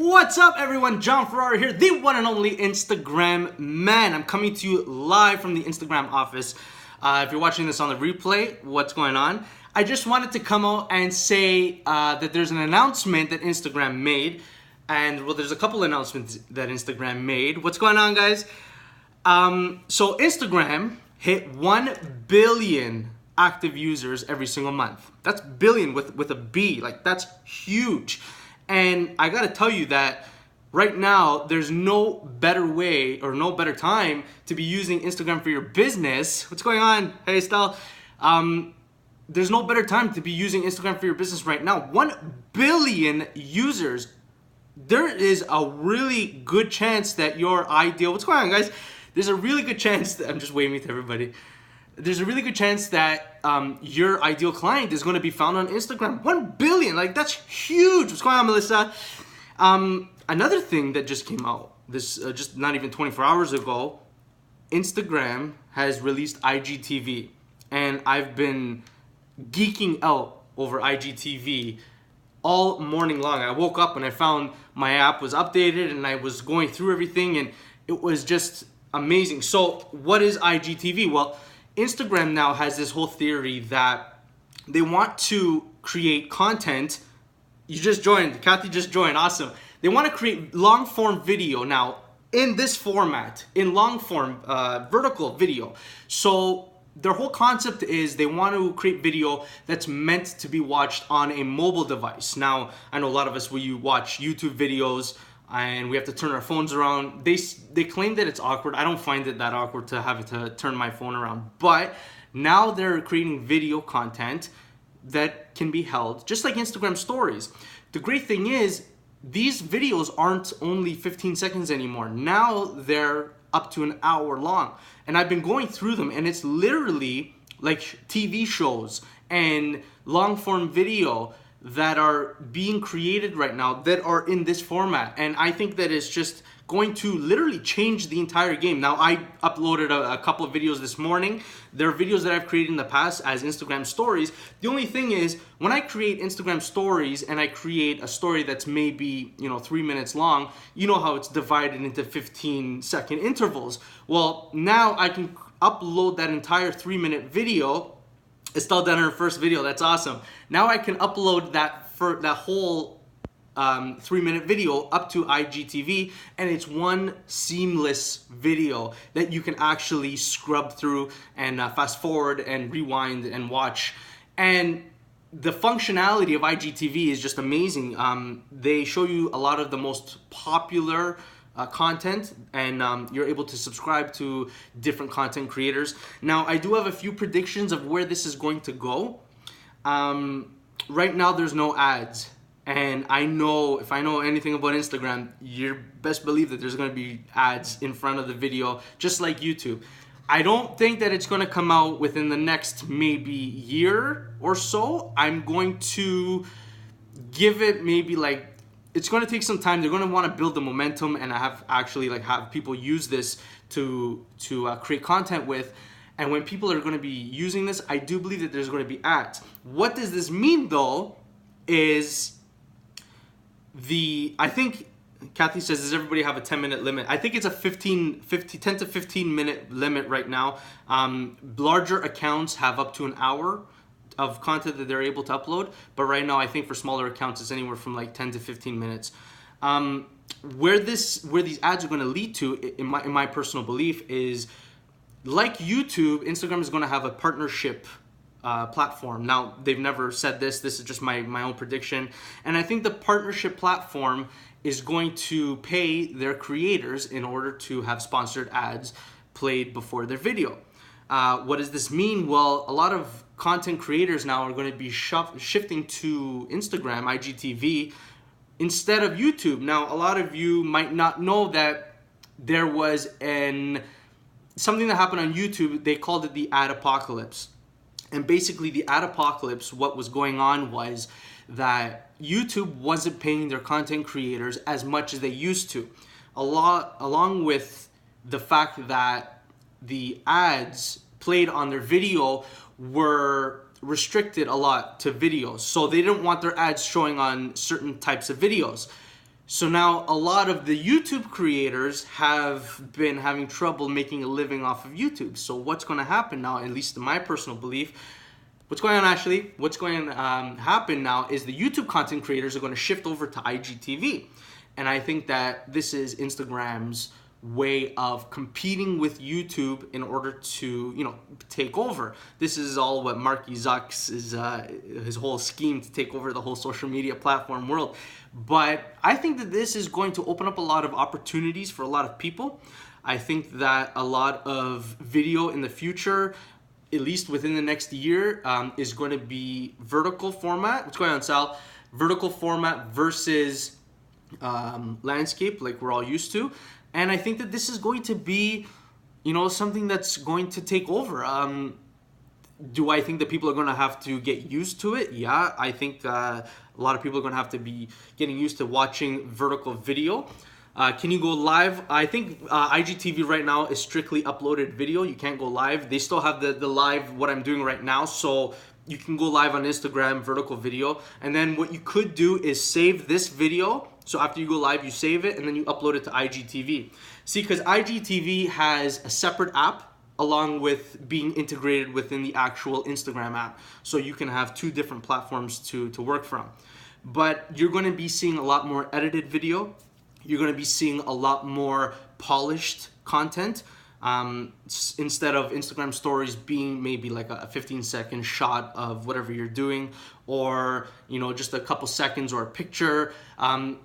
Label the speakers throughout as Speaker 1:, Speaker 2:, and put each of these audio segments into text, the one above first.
Speaker 1: What's up, everyone? John Ferrara here, the one and only Instagram man. I'm coming to you live from the Instagram office. If you're watching this on the replay, what's going on? I just wanted to come out and say that there's an announcement that Instagram made. And well, there's a couple announcements that Instagram made. What's going on, guys? So Instagram hit 1 billion active users every single month. That's billion with a B. Like, that's huge. And I gotta tell you that right now, there's no better way or no better time to be using Instagram for your business. What's going on? Hey, Estelle. There's no better time to be using Instagram for your business right now. 1 billion users. There is a really good chance that your ideal... What's going on, guys? There's a really good chance that... I'm just waving to everybody. There's a really good chance that your ideal client is going to be found on Instagram. 1 billion, like, that's huge. What's going on, Melissa? Another thing that just came out, this just not even 24 hours ago, Instagram has released IGTV, and I've been geeking out over IGTV all morning long. I woke up and I found my app was updated, and I was going through everything, and it was just amazing. So what is IGTV? Well, Instagram now has this whole theory that they want to create content. You just joined. Kathy just joined. Awesome. They want to create long form video now in this format, in long form vertical video. So their whole concept is they want to create video that's meant to be watched on a mobile device. Now, I know a lot of us, when you watch YouTube videos and we have to turn our phones around, they claim that it's awkward. I don't find it that awkward to have to turn my phone around. But now they're creating video content that can be held just like Instagram stories. The great thing is these videos aren't only 15 seconds anymore. Now they're up to an hour long. And I've been going through them, and it's literally like TV shows and long form video that are being created right now that are in this format. And I think that it's just going to literally change the entire game. Now, I uploaded a couple of videos this morning. There are videos that I've created in the past as Instagram stories. The only thing is, when I create Instagram stories and I create a story that's maybe 3 minutes long, you know how it's divided into 15-second intervals. Well, now I can upload that entire 3-minute video. Estelle done her first video. That's awesome. Now I can upload that whole 3-minute video up to IGTV, and it's one seamless video that you can actually scrub through and fast forward and rewind and watch. And the functionality of IGTV is just amazing. They show you a lot of the most popular content, and you're able to subscribe to different content creators. Now, I do have a few predictions of where this is going to go. Right now, there's no ads. And I know, if I know anything about Instagram, you best believe that there's going to be ads in front of the video, just like YouTube. I don't think that it's going to come out within the next maybe year or so. I'm going to give it maybe it's going to take some time. They're going to want to build the momentum, and have people use this to create content with. And when people are going to be using this, I do believe that there's going to be ads. What does this mean, though, is I think Kathy says, does everybody have a 10-minute limit? I think it's a 10 to 15 minute limit right now. Larger accounts have up to an hour of content that they're able to upload, but right now I think for smaller accounts it's anywhere from 10 to 15 minutes. Where these ads are going to lead to, in my personal belief, is like YouTube, Instagram is going to have a partnership platform. Now, they've never said this. This is just my own prediction. And I think the partnership platform is going to pay their creators in order to have sponsored ads played before their video. What does this mean? Well, a lot of content creators now are going to be shifting to Instagram, IGTV, instead of YouTube. Now, a lot of you might not know that there was something that happened on YouTube. They called it the ad apocalypse. And basically, the ad apocalypse, what was going on was that YouTube wasn't paying their content creators as much as they used to. Along with the fact that the ads played on their video were restricted a lot to videos. So they didn't want their ads showing on certain types of videos. So now a lot of the YouTube creators have been having trouble making a living off of YouTube. So what's going to happen now, at least in my personal belief, what's going on, Ashley? What's going to happen now is the YouTube content creators are going to shift over to IGTV. And I think that this is Instagram's way of competing with YouTube in order to, take over. This is all what Marky Zuck's is, his whole scheme to take over the whole social media platform world. But I think that this is going to open up a lot of opportunities for a lot of people. I think that a lot of video in the future, at least within the next year, is going to be vertical format. What's going on, Sal? Vertical format versus landscape, like we're all used to. And I think that this is going to be, something that's going to take over. Do I think that people are going to have to get used to it? Yeah, I think a lot of people are going to have to be getting used to watching vertical video. Can you go live? I think IGTV right now is strictly uploaded video. You can't go live. They still have the live, what I'm doing right now. So you can go live on Instagram, vertical video. And then what you could do is save this video. So after you go live, you save it and then you upload it to IGTV. See, because IGTV has a separate app along with being integrated within the actual Instagram app. So you can have two different platforms to work from. But you're going to be seeing a lot more edited video. You're going to be seeing a lot more polished content. Instead of Instagram stories being maybe like a 15-second shot of whatever you're doing, or just a couple seconds or a picture.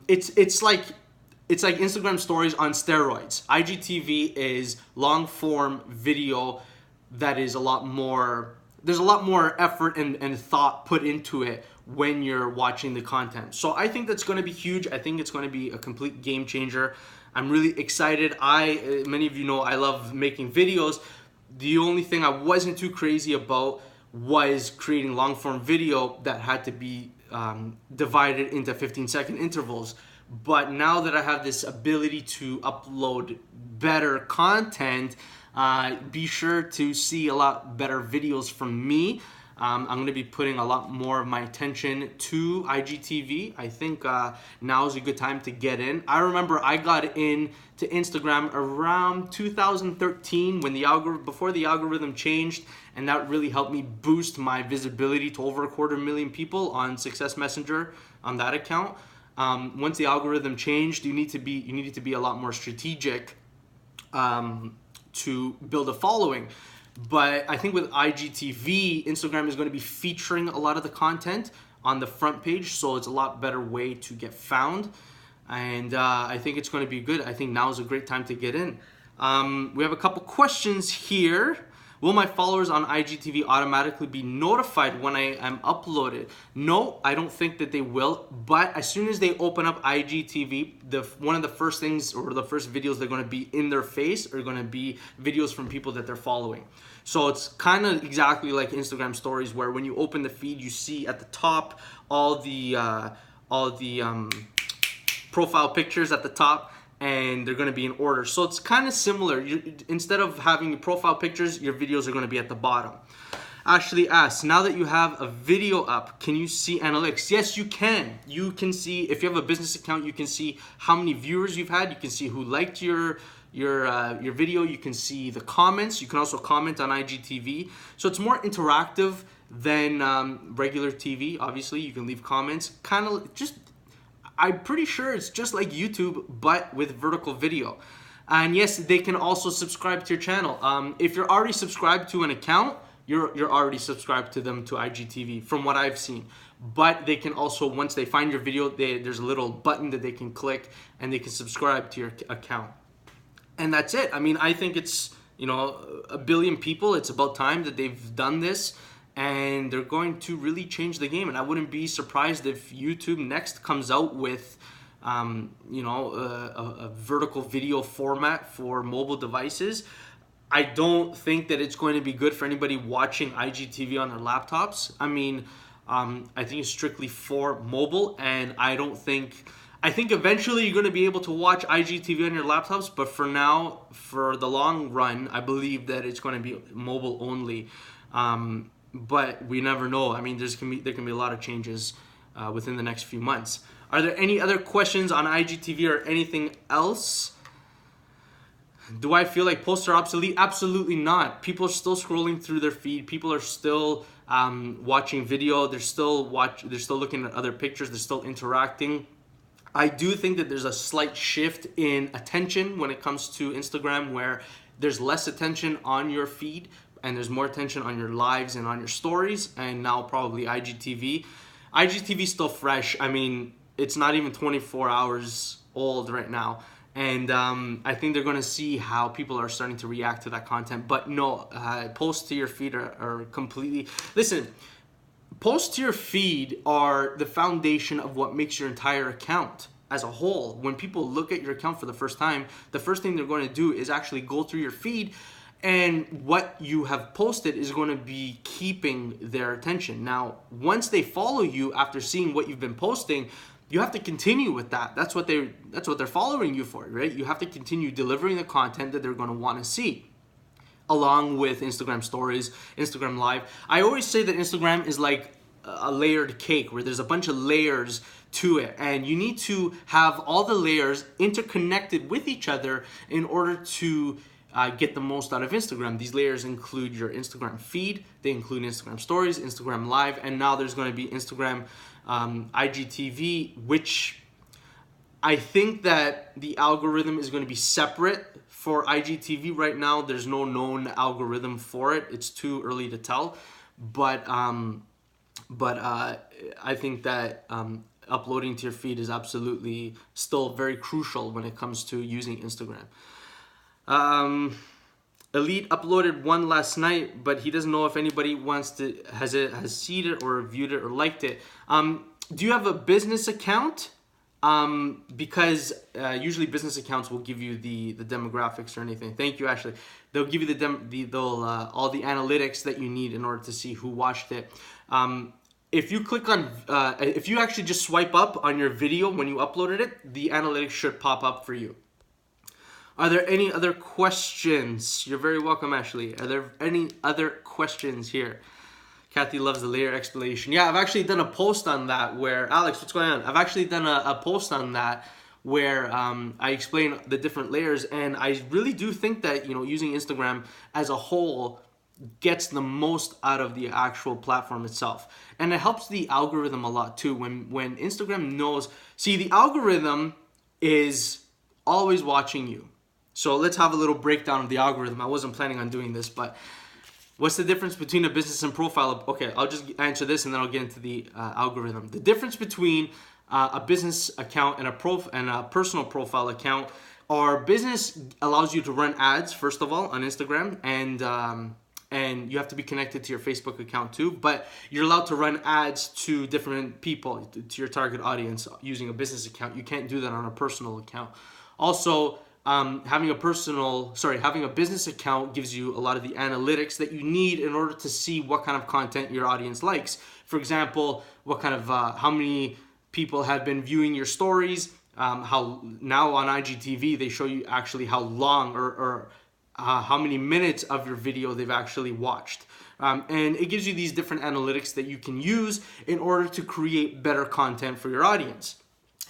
Speaker 1: It's like Instagram stories on steroids. IGTV is long form video that is there's a lot more effort and thought put into it when you're watching the content. So I think that's going to be huge. I think it's going to be a complete game changer. I'm really excited. Many of you know I love making videos. The only thing I wasn't too crazy about was creating long form video that had to be divided into 15-second intervals. But now that I have this ability to upload better content, be sure to see a lot better videos from me. I'm going to be putting a lot more of my attention to IGTV. I think now is a good time to get in. I remember I got in to Instagram around 2013 when before the algorithm changed, and that really helped me boost my visibility to over 250,000 people on Success Messenger on that account. Once the algorithm changed, you needed to be a lot more strategic to build a following. But I think with IGTV, Instagram is going to be featuring a lot of the content on the front page, so it's a lot better way to get found. And I think it's going to be good. I think now is a great time to get in. We have a couple questions here. Will my followers on IGTV automatically be notified when I am uploaded? No, I don't think that they will. But as soon as they open up IGTV, one of the first things or the first videos they're going to be in their face are going to be videos from people that they're following. So it's kind of exactly like Instagram stories, where when you open the feed, you see at the top all the profile pictures at the top, and they're going to be in order. So it's kind of similar. Instead of having your profile pictures, your videos are going to be at the bottom. Ashley asks, now that you have a video up, can you see analytics? Yes, you can. You can see, if you have a business account, you can see how many viewers you've had. You can see who liked your video. You can see the comments. You can also comment on IGTV. So it's more interactive than regular TV. Obviously, you can leave comments. I'm pretty sure it's just like YouTube, but with vertical video. And yes, they can also subscribe to your channel. If you're already subscribed to an account, you're already subscribed to them to IGTV, from what I've seen. But they can also, once they find your video, there's a little button that they can click and they can subscribe to your account. And that's it. I mean, I think it's, 1 billion people. It's about time that they've done this. And they're going to really change the game. And I wouldn't be surprised if YouTube next comes out with, a vertical video format for mobile devices. I don't think that it's going to be good for anybody watching IGTV on their laptops. I mean, I think it's strictly for mobile, and I think eventually you're going to be able to watch IGTV on your laptops, but for now, for the long run, I believe that it's going to be mobile only. But we never know. I mean, there can be a lot of changes within the next few months. Are there any other questions on IGTV or anything else? Do I feel like posts are obsolete? Absolutely not. People are still scrolling through their feed. People are still watching video. They're still looking at other pictures. They're still interacting. I do think that there's a slight shift in attention when it comes to Instagram, where there's less attention on your feed and there's more attention on your lives and on your stories, and now probably IGTV. IGTV is still fresh. I mean, it's not even 24 hours old right now. And I think they're going to see how people are starting to react to that content. But no, posts to your feed are completely... Listen, posts to your feed are the foundation of what makes your entire account as a whole. When people look at your account for the first time, the first thing they're going to do is actually go through your feed, and what you have posted is going to be keeping their attention. Now, once they follow you after seeing what you've been posting, you have to continue with that. That's what they're following you for, right? You have to continue delivering the content that they're going to want to see, along with Instagram stories, Instagram live. I always say that Instagram is like a layered cake where there's a bunch of layers to it, and you need to have all the layers interconnected with each other in order to get the most out of Instagram. These layers include your Instagram feed, they include Instagram stories, Instagram live, and now there's going to be Instagram IGTV, which I think that the algorithm is going to be separate for IGTV right now. There's no known algorithm for it. It's too early to tell, but I think that uploading to your feed is absolutely still very crucial when it comes to using Instagram. Elite uploaded one last night, but he doesn't know if anybody has seen it or viewed it or liked it. Do you have a business account? Because usually business accounts will give you the demographics or anything. Thank you, Ashley. They'll give you all the analytics that you need in order to see who watched it. If you click on, if you actually just swipe up on your video when you uploaded it, the analytics should pop up for you. Are there any other questions? You're very welcome, Ashley. Are there any other questions here? Kathy loves the layer explanation. Yeah, I've actually done a post on that where, Alex, what's going on? I've actually done a post on that where I explain the different layers, and I really do think that, using Instagram as a whole gets the most out of the actual platform itself. And it helps the algorithm a lot too. When Instagram knows, see, the algorithm is always watching you. So let's have a little breakdown of the algorithm. I wasn't planning on doing this, but what's the difference between a business and profile? Okay, I'll just answer this and then I'll get into the algorithm. The difference between a business account and a personal profile account, our business allows you to run ads, first of all, on Instagram, and you have to be connected to your Facebook account too, but you're allowed to run ads to different people, to your target audience using a business account. You can't do that on a personal account. Also, having a business account gives you a lot of the analytics that you need in order to see what kind of content your audience likes. For example, what kind of, how many people have been viewing your stories, how now on IGTV, they show you actually how long or how many minutes of your video they've actually watched. And it gives you these different analytics that you can use in order to create better content for your audience.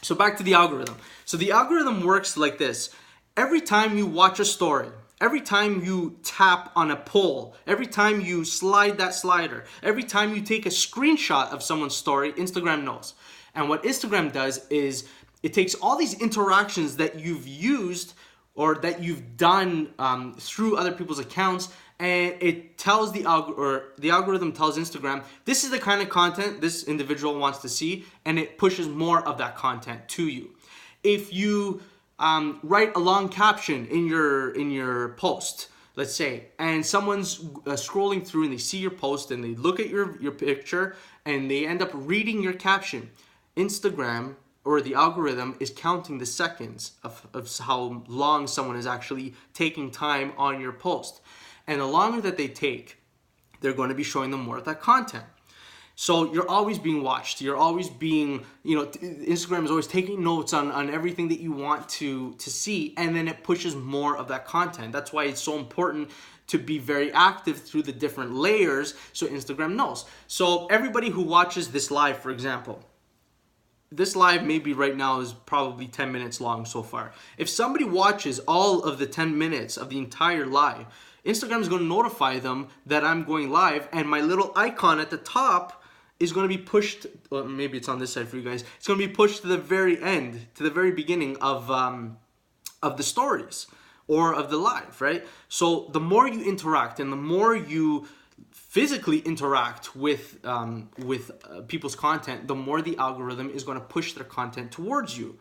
Speaker 1: So back to the algorithm. So the algorithm works like this. Every time you watch a story, every time you tap on a poll, every time you slide that slider, every time you take a screenshot of someone's story, Instagram knows. And what Instagram does is it takes all these interactions that you've used or that you've done through other people's accounts, and it tells the algorithm tells Instagram, this is the kind of content this individual wants to see, and it pushes more of that content to you. If you write a long caption in your post, let's say, and someone's scrolling through and they see your post and they look at your picture and they end up reading your caption, Instagram or the algorithm is counting the seconds of how long someone is actually taking time on your post. And the longer that they take, they're going to be showing them more of that content. So you're always being watched. You're always being, Instagram is always taking notes on everything that you want to see, and then it pushes more of that content. That's why it's so important to be very active through the different layers so Instagram knows. So everybody who watches this live, for example, this live maybe right now is probably 10 minutes long so far. If somebody watches all of the 10 minutes of the entire live, Instagram is going to notify them that I'm going live, and my little icon at the top is going to be pushed, well, maybe it's on this side for you guys, it's going to be pushed to the very end, to the very beginning of the stories or of the live, right? So the more you interact and the more you physically interact with people's content, the more the algorithm is going to push their content towards you.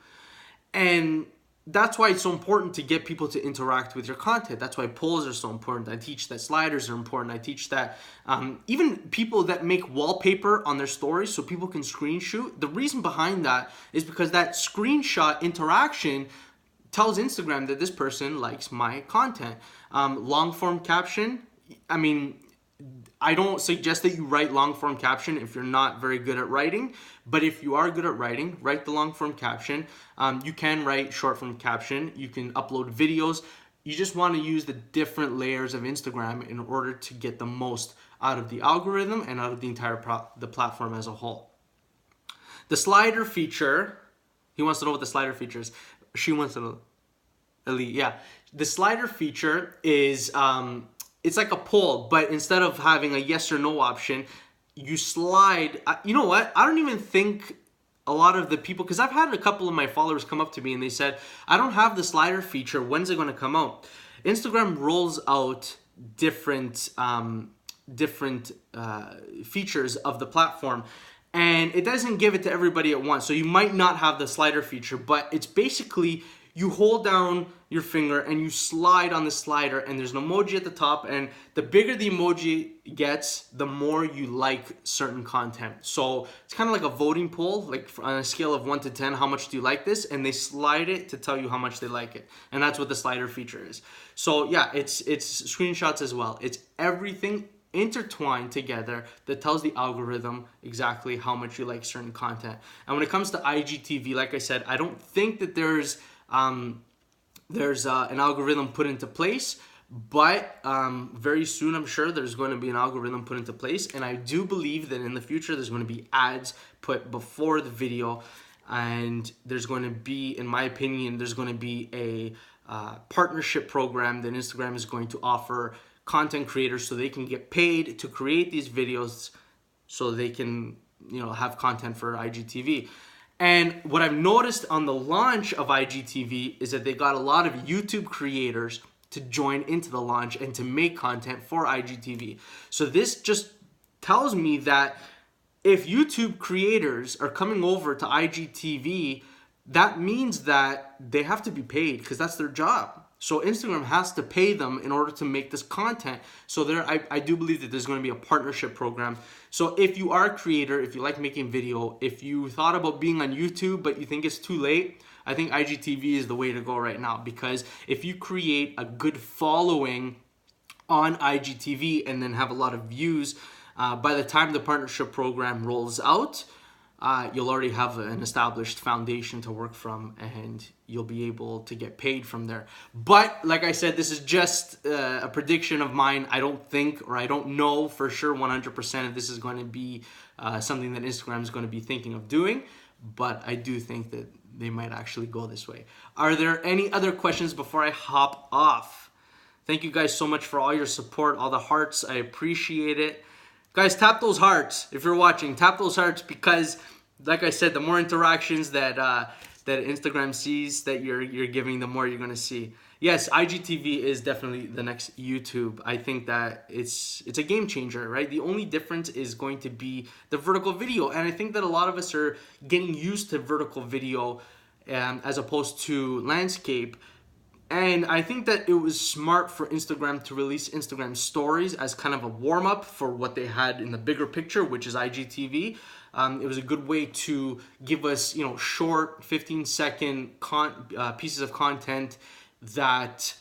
Speaker 1: And that's why it's so important to get people to interact with your content. That's why polls are so important. I teach that sliders are important. I teach that even people that make wallpaper on their stories so people can screenshot. The reason behind that is because that screenshot interaction tells Instagram that this person likes my content. Long form caption, I mean, I don't suggest that you write long form caption if you're not very good at writing, but if you are good at writing, write the long form caption. You can write short form caption. You can upload videos. You just want to use the different layers of Instagram in order to get the most out of the algorithm and out of the entire the platform as a whole. The slider feature, he wants to know what the slider feature is. She wants to know, Elite, yeah. The slider feature is, it's like a poll, but instead of having a yes or no option, you slide. You know what? I don't even think a lot of the people, because I've had a couple of my followers come up to me and they said, I don't have the slider feature. When's it going to come out? Instagram rolls out different features of the platform, and it doesn't give it to everybody at once. So you might not have the slider feature, but it's basically you hold down your finger and you slide on the slider, and there's an emoji at the top, and the bigger the emoji gets, the more you like certain content. So it's kind of like a voting poll, like on a scale of 1 to 10, how much do you like this? And they slide it to tell you how much they like it. And that's what the slider feature is. So yeah, it's screenshots as well. It's everything intertwined together that tells the algorithm exactly how much you like certain content. And when it comes to IGTV, like I said, I don't think that there's an algorithm put into place, but very soon I'm sure there's going to be an algorithm put into place, and I do believe that in the future there's going to be ads put before the video, and there's going to be, in my opinion, there's going to be a partnership program that Instagram is going to offer content creators so they can get paid to create these videos so they can, you know, have content for IGTV. And what I've noticed on the launch of IGTV is that they got a lot of YouTube creators to join into the launch and to make content for IGTV. So this just tells me that if YouTube creators are coming over to IGTV, that means that they have to be paid because that's their job. So Instagram has to pay them in order to make this content. So I do believe that there's going to be a partnership program. So if you are a creator, if you like making video, if you thought about being on YouTube but you think it's too late, I think IGTV is the way to go right now, because if you create a good following on IGTV and then have a lot of views, by the time the partnership program rolls out, you'll already have an established foundation to work from, and you'll be able to get paid from there. But like I said, this is just a prediction of mine. I don't think, or I don't know for sure 100% if this is going to be something that Instagram is going to be thinking of doing, but I do think that they might actually go this way. Are there any other questions before I hop off? Thank you guys so much for all your support, all the hearts. I appreciate it. Guys, tap those hearts if you're watching. Tap those hearts because, like I said, the more interactions that that Instagram sees that you're giving, the more you're gonna see. Yes, IGTV is definitely the next YouTube. I think that it's a game changer, right? The only difference is going to be the vertical video, and I think that a lot of us are getting used to vertical video as opposed to landscape. And I think that it was smart for Instagram to release Instagram stories as kind of a warm-up for what they had in the bigger picture, which is IGTV. It was a good way to give us, you know, short 15-second pieces of content that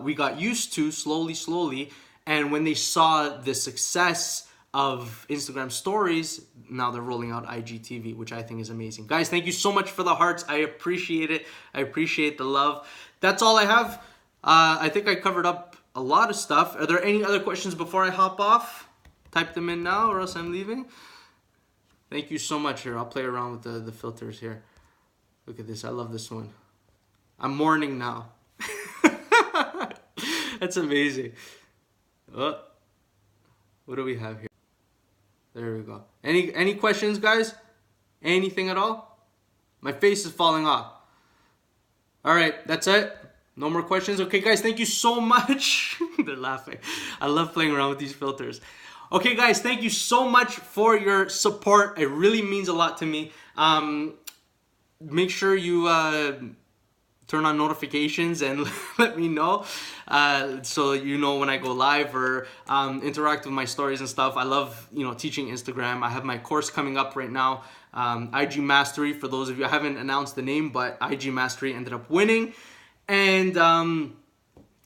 Speaker 1: we got used to slowly. And when they saw the success of Instagram stories, now they're rolling out IGTV, which I think is amazing. Guys, thank you so much for the hearts. I appreciate it. I appreciate the love. That's all I have. I think I covered up a lot of stuff. Are there any other questions before I hop off? Type them in now or else I'm leaving. Thank you so much. Here, I'll play around with the filters here. Look at this. I love this one. I'm mourning now. That's amazing. Oh, what do we have here? There we go. Any questions, guys? Anything at all? My face is falling off. All right, that's it. No more questions. Okay, guys, thank you so much. They're laughing. I love playing around with these filters. Okay, guys, thank you so much for your support. It really means a lot to me. Make sure you turn on notifications and let me know so you know when I go live or interact with my stories and stuff. I love, teaching Instagram. I have my course coming up right now, IG Mastery. For those of you, I haven't announced the name, but IG Mastery ended up winning, and I'm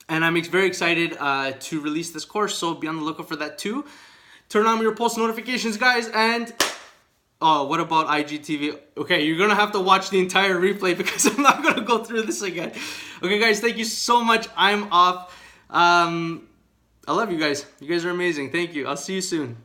Speaker 1: very excited to release this course. So be on the lookout for that too. Turn on your post notifications, guys, and oh, what about IGTV? Okay, you're gonna have to watch the entire replay because I'm not gonna go through this again. Okay, guys, thank you so much. I'm off. I love you guys. You guys are amazing. Thank you. I'll see you soon.